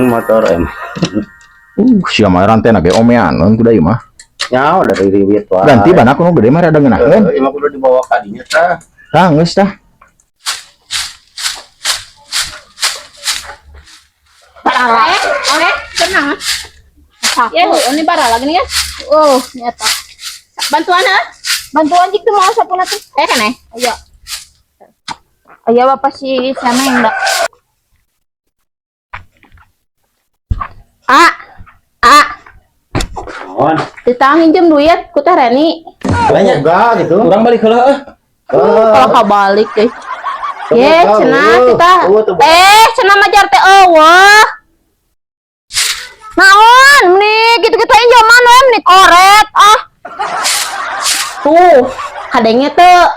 motor Sia mah rantai na ge omeaneun kuda ieu mah. nyaho dari riwit wae. Ganti ban aku nu gede mah rada ngeunaheun. Emang kudu dibawa ka dinya tah. Tah geus tah. Oke, tenang. Ya, ini bara lagi nih ya. Oh, nyata. Bantuan ah? Bantuan jik tuh mau sapuna tuh. Kan ayo. Ayo bapak si sama yang enggak. Naon? Ditangin jam duit ku teh Reni. Banyak enggak gitu. Kurang balik heula. Kalau kabalik deh. Ye, cenah kita. Cenah majar teh eueuh. Naon nih gitu-gitu aja zaman nih korek tuh kadangnya tuh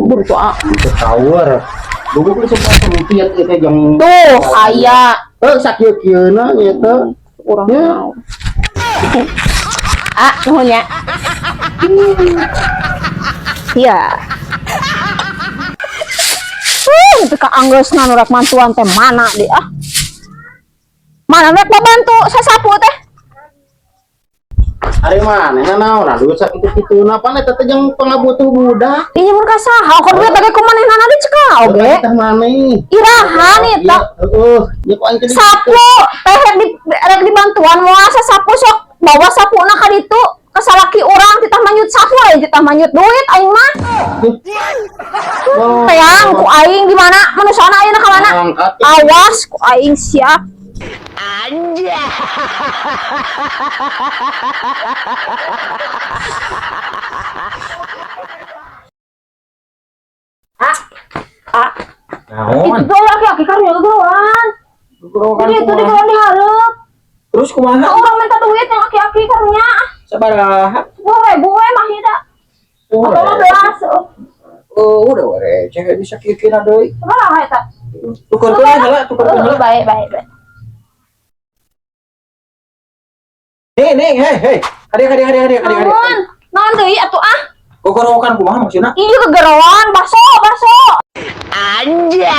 buru tuh Tower. Dulu ku sempat rupiah kita yang tuh aya sakit kieuna nya teh. kurang mau nuhun ya iya itu ka anggeusna nu rek mantuan teh mana deh mana rek bantu sasapu teh Ari maneh naon aduh sakitu-kituna pan eta teh jeung pangabutuh budak. ieu mun ka saha kok duit teh kumanehna di cekal oge Teh maneh. irahan eta Heeh, nya ku aing sapu teh rek dibantuan moal sasapu sok bawa sapuna ka ditu ka salaki urang titah manyut sapu aing titah manyut duit aing mah tayang ku aing di mana manusana ayeuna ka mana awas ku aing siap aja Naon? itu laki-laki karunya gegeroan itu digeroan dihareup Terus kumaha? orang minta duit yang laki-laki karunya Sabaraha? 10.000 mah hida 15 Udah we, cek bisa kira deui. sabaraha eta Tukerkeun heula, tukerkeun heula. baik Nih, hei. Hadi. naon deui atuh Gogorokan kumaha maksudna? iya gegeroan baso aja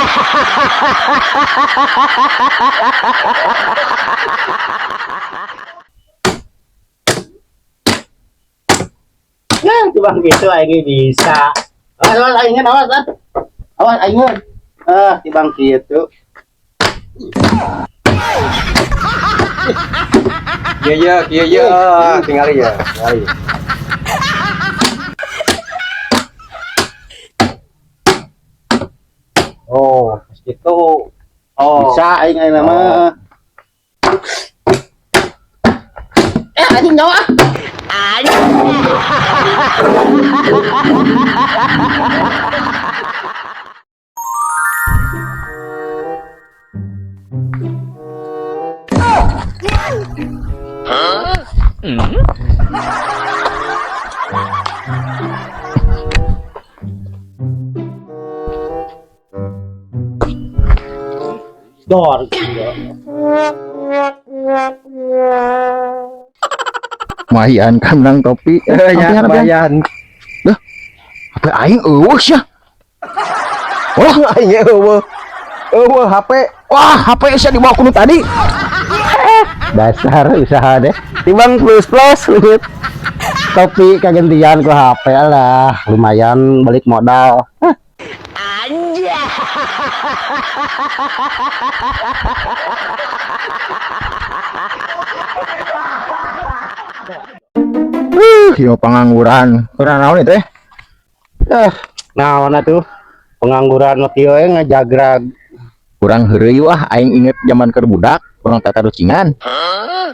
Ya, cuma gitu aing bisa. Awas aing awas. Awas aing. Tibang kitu. Iya, tinggal ya. Oh, gitu. Oh, Bisa aing mah. Anjing nyawa. Dor. Mayan kan nang topi. nya bayan. Dah. Apa aing eueuh sia. Oh, aing eueuh. Eueuh HP. Wah, HP sia dibawa kuno tadi. Dasar usaha deh. Timbang plus topi kagantian ku HP lah. Lumayan balik modal. aja Yo pengangguran. Kurang naon itu Naon atuh? Pengangguran mah kieu ngajagrag. kurang heureuy wah aing inget zaman keur budak, kurang tata rucingan.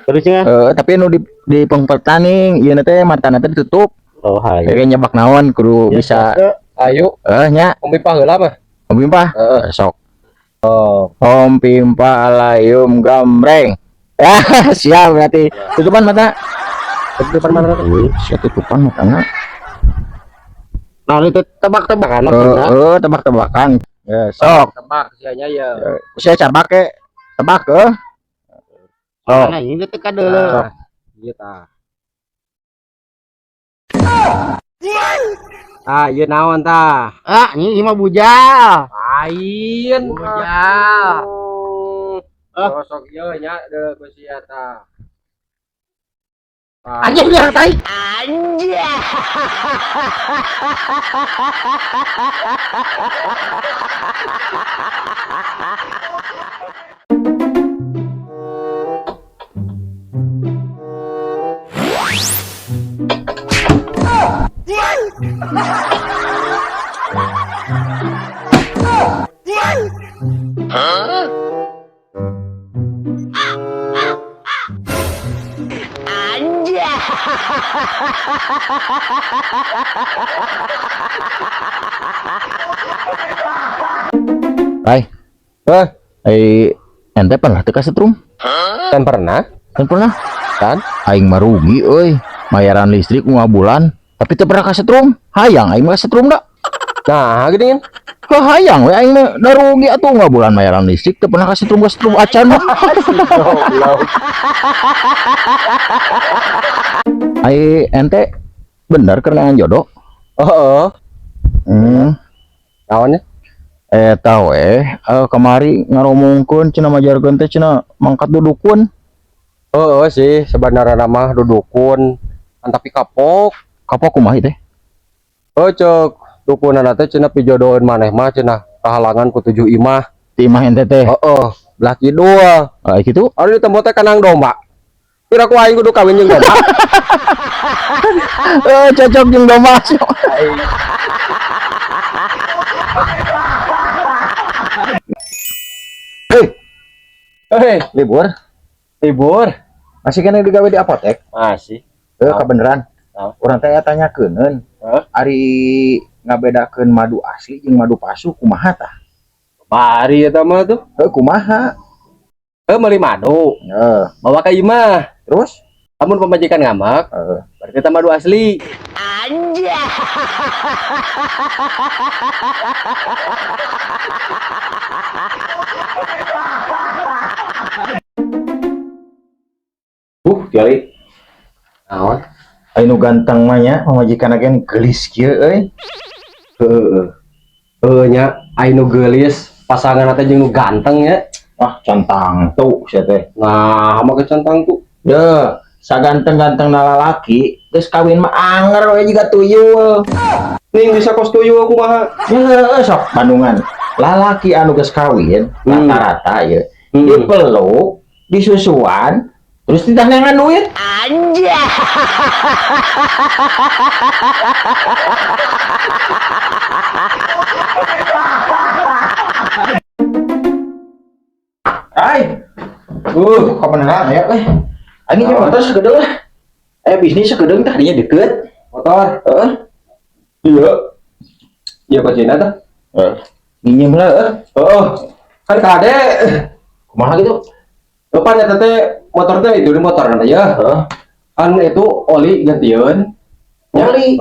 Terus nya. Tapi nu di pengpertaning ieu teh matana teh ditutup. Oh, hai. Kayaknya nyebak naon kudu bisa. Ayo, Nya, Om Pipah heula mah. Om Pimpa. Sok. Oh, Om Pimpa layum gambreng. Ya, siap berarti. Tutupan mata. depan mana? Siap tutupan matanya. Nah, itu tebak-tebakan. Tebak-tebakan. Ya, sok. Tebak sianya ya. Saya cabak ke. Tebak ke. Oh. Nah, ini teh kadeuleuh. Ieu tah. Ieu naon tah? Ini mah bujal. Lain bujal. Sosok ieu nya de besi eta. Anjing biar tai. Rai, ente pernah teu kasetrum? Kan pernah? Kan pernah? Kan? Aing mah rugi euy, bayaran listrik 5 bulan, tapi teu pernah kasetrum. Hayang aing mah kasetrum da. Nah, gini kan. Hah, hayang we aing mah da rugi atuh 5 bulan bayaran listrik teu pernah kasetrum acan mah. Ai ente bener kerenangan jodoh? Oh. Naon ya? Eta we kemari ngaromongkeun cenah majarkeun teh cenah mangkat dudukun. Oh sih sebenarnya nama dudukun tapi kapok Kumaha teh? oh cek dukunan teh cenah pijodohan maneh mah cenah kahalangan ku 7 imah Ti imah ente teh. oh belah kidul Kitu. ari ditemu teh kanang domba kira ku aing kudu kawin jeung domba. Cocok jeung domba. Libur masih kena digawe di apotek masih kebeneran orang teh tanyakeun Hah? ari ngabedakeun madu asli jeung madu palsu kumaha tah bari eta mah tuh kumaha meuli madu bawa ka imah terus lamun pemajikan ngamak berarti eta madu asli tiali naon anu ganteng mah nya pamajikan agen gelis kieu euy nya anu geulis pasangan teh jeung nu ganteng ya cantang tuh sia teh nah mah kecantang tuh deh saganteng-ganteng lalaki geus kawin mah anger we jiga tuyul ning bisa kos tuyul aku mah sok Bandungan lalaki anu geus kawin rata-rata ya dipeluk disusuan terus ditandangan duit anjay. Kebenaran ya ini motor segede lah bisnis segede tadinya deket motor iya pacina tuh minjem lah kan kade kumaha gitu depan ya tete motor teh itu di motor ya kan itu oli gantian oli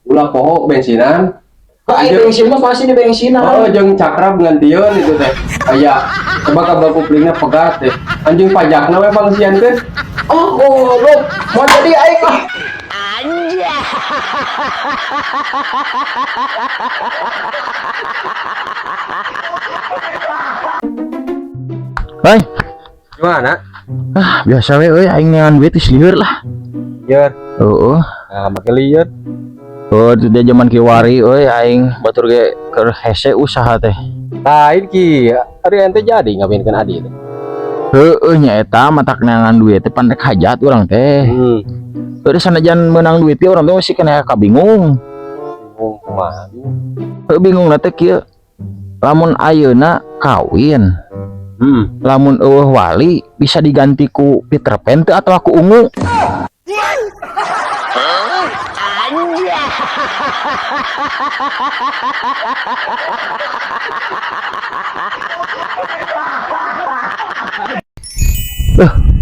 ulah poho bensinan air bensin mah pasti di bensinan jeung cakra gantian itu teh aya coba kabel kuplingnya pegat teh anjing pajakna we pangsiankeun goblok mau jadi aing anjay. Gimana? Biasa we euy aing neangan duit geus lieur lah. Lieur. Heeh. Nah, make lieur. Di zaman kiwari euy aing batur ge keur hese usaha teh. Lain ki, ari ente jadi ngawinkeun adi teh. Heueuh nya eta matak neangan duit teh pandek hajat urang teh. Teu sanajan meunang duit teh urang teh masih kena kabingung. Bingung kumaha? Bingungna teh kieu. Lamun ayeuna kawin lamun eueuh wali bisa diganti ku Peter Pan teu atau aku ungu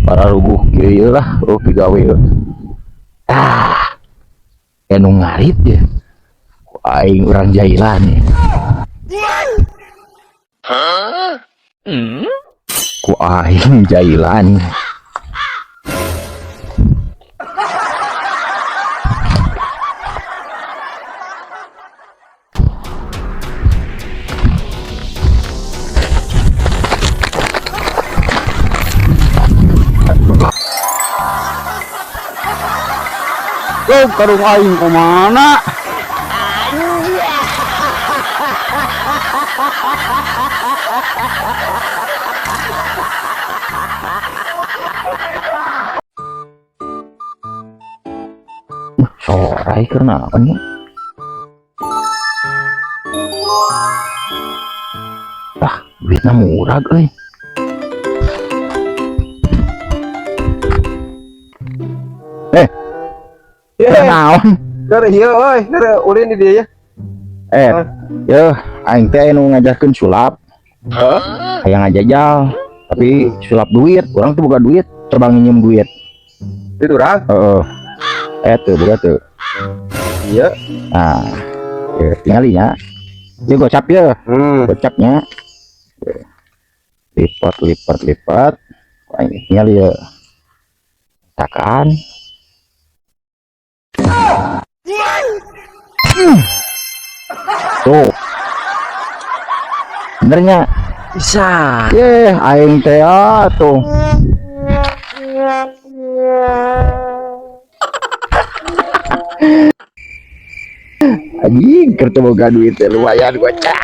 para rubuh kieu lah pigawe anu ngarit ya ku aing urang jailan ya ku aing jailan Tuh karung aing kemana? Sorai karena apa nih? Ah, duitnya murah euy. Naon? Dari iya, oi, dari ulin di dia ya. Yo, aing teh anu ngajarkeun sulap. Aya ngajajal, tapi sulap duit, orang tuh buka duit, terbang nginjem duit. Itu orang. Tuh, buka tuh. Iya. Nah, tinggalnya. Dia gocap ya, gocapnya. Lipat. Wah, ini tinggal ya. Takan. Tuh. Benernya. Bisa. Aing teh tuh. Anjing, kerja boga duit lumayan gocap.